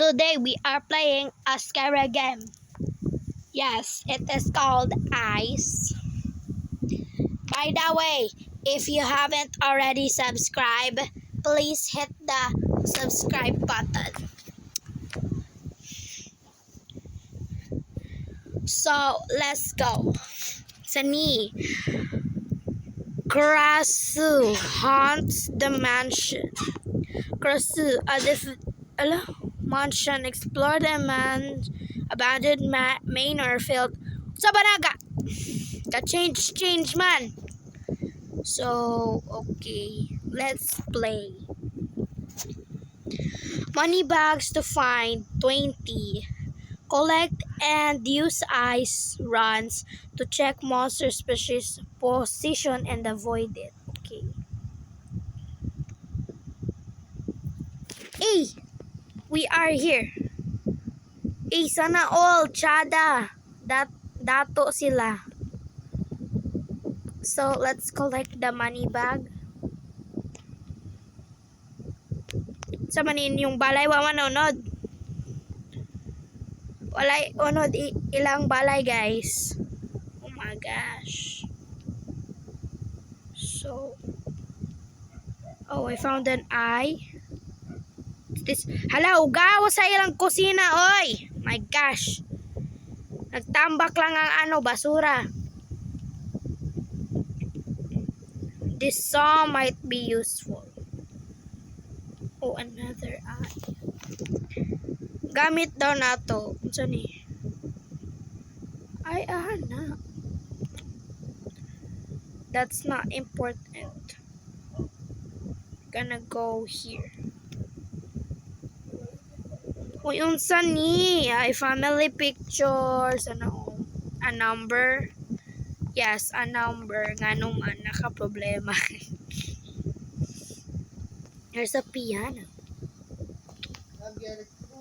Today we are playing a scary game. Yes, it is called Ice. By the way, if you haven't already subscribed, please hit the subscribe button. So, let's go. Sunny. Krasu haunts the mansion. Krasu, mansion explored a abandoned manor filled sa Banaga. Change man. So, okay, let's play. Money bags to find 20. Collect and use ice runs to check monster species position and avoid it. Okay. Hey, we are here. Hey, sana all, Chada. Dato sila. So, let's collect the money bag. Sa manin yung balay wa manonood. Walay unod ilang balay, guys. Oh my gosh. So, oh, I found an eye. This, hala, ugaw sa ilang kusina, oy. My gosh. Nagtambak lang ang basura. This saw might be useful. Oh, another eye. Gamit daw na to. Ano ni? Ay, na. That's not important. Gonna go here. Uy, unsa ni? Ay, family pictures. Ano? A number? Yes, a number. Nga naman, naka-problema. There's a piano.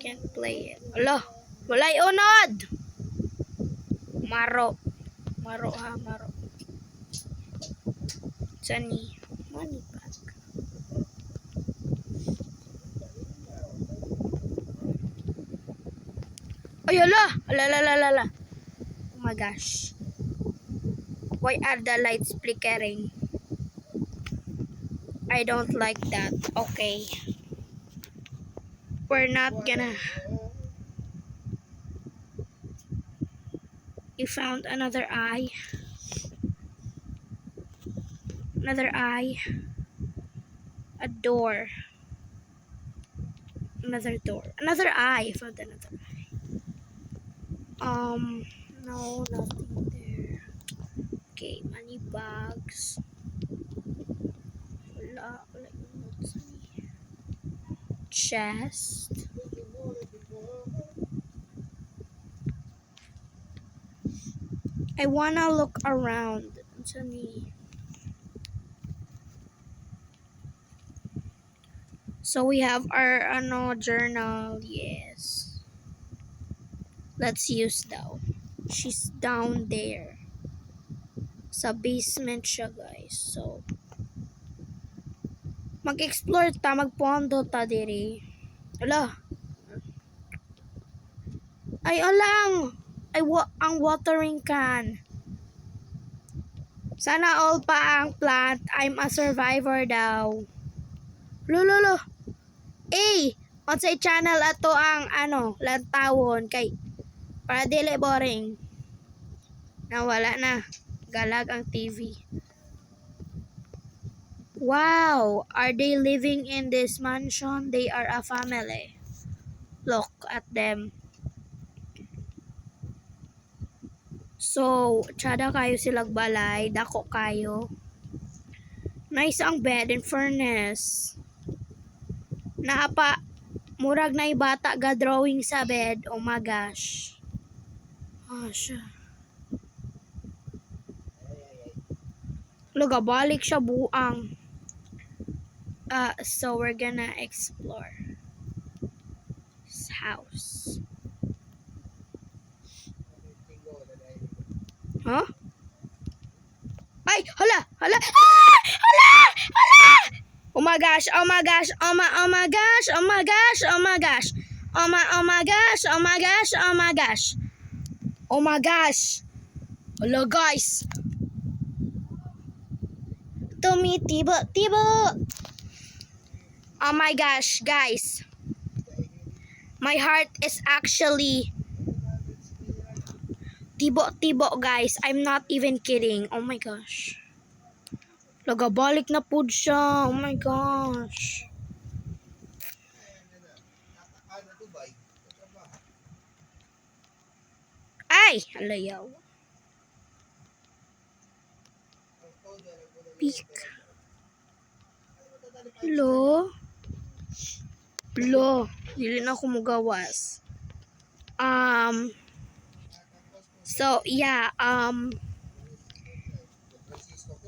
Can't play it. Alo, walay unod. Maro ha, maro. Sani, money bag. Ay, ala. Oh my gosh. Why are the lights flickering? I don't like that. Okay. We're not gonna. You found another eye. Another eye. A door. Another door. Another eye. I found another eye. No, nothing there. Okay, money bags. Wala chest. I wanna look around. So we have our journal. Yes. Let's use daw. She's down there. Sa basement siya, guys. So mag-explore ta, magpondo ta diri. Ala. Ay, alang. Ang watering can. Sana all pa ang plant. I'm a survivor daw. Lolo. Eh, on sa channel ato ang lantawon kay para dili boring. Nawala na. Galag ang TV. Wow, are they living in this mansion? They are a family. Look at them. So, tsada kayo silang balay, dako kayo. Nice ang bed and furnace. Naapa, murag na bata ga drawing sa bed. Oh my gosh. Oh, siya. Luga, balik siya buang. So we're gonna explore this house. Huh? Ay, hala! Hala! Oh my gosh! Oh my gosh, oh my gosh, oh my gosh. Oh my gosh. Hello guys. Tibo. Oh my gosh, guys. My heart is actually tibo guys. I'm not even kidding. Oh my gosh. Nagabalik na pud siya. Oh my gosh. Ay, alayaw. Peak. Hello? Hello? Dili na ako magawas. So yeah,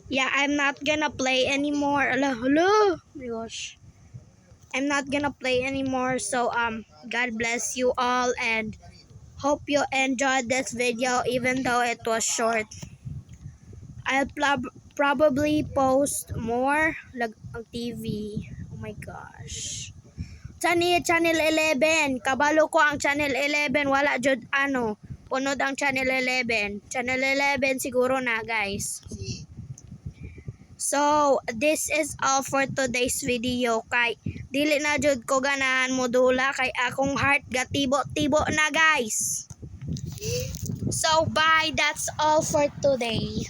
yeah, I'm not gonna play anymore. Hello. Oh my gosh. I'm not gonna play anymore. So God bless you all and hope you enjoyed this video even though it was short. I'll probably post more like on TV. Oh my gosh. Channel 11. Kabalo ko ang Channel 11. Wala jud ano. Punod ang Channel 11. Channel 11 siguro na guys. So, this is all for today's video. Kay dili na jud ko ganahan modula kay akong heart gatibo-tibo na guys. So, bye. That's all for today.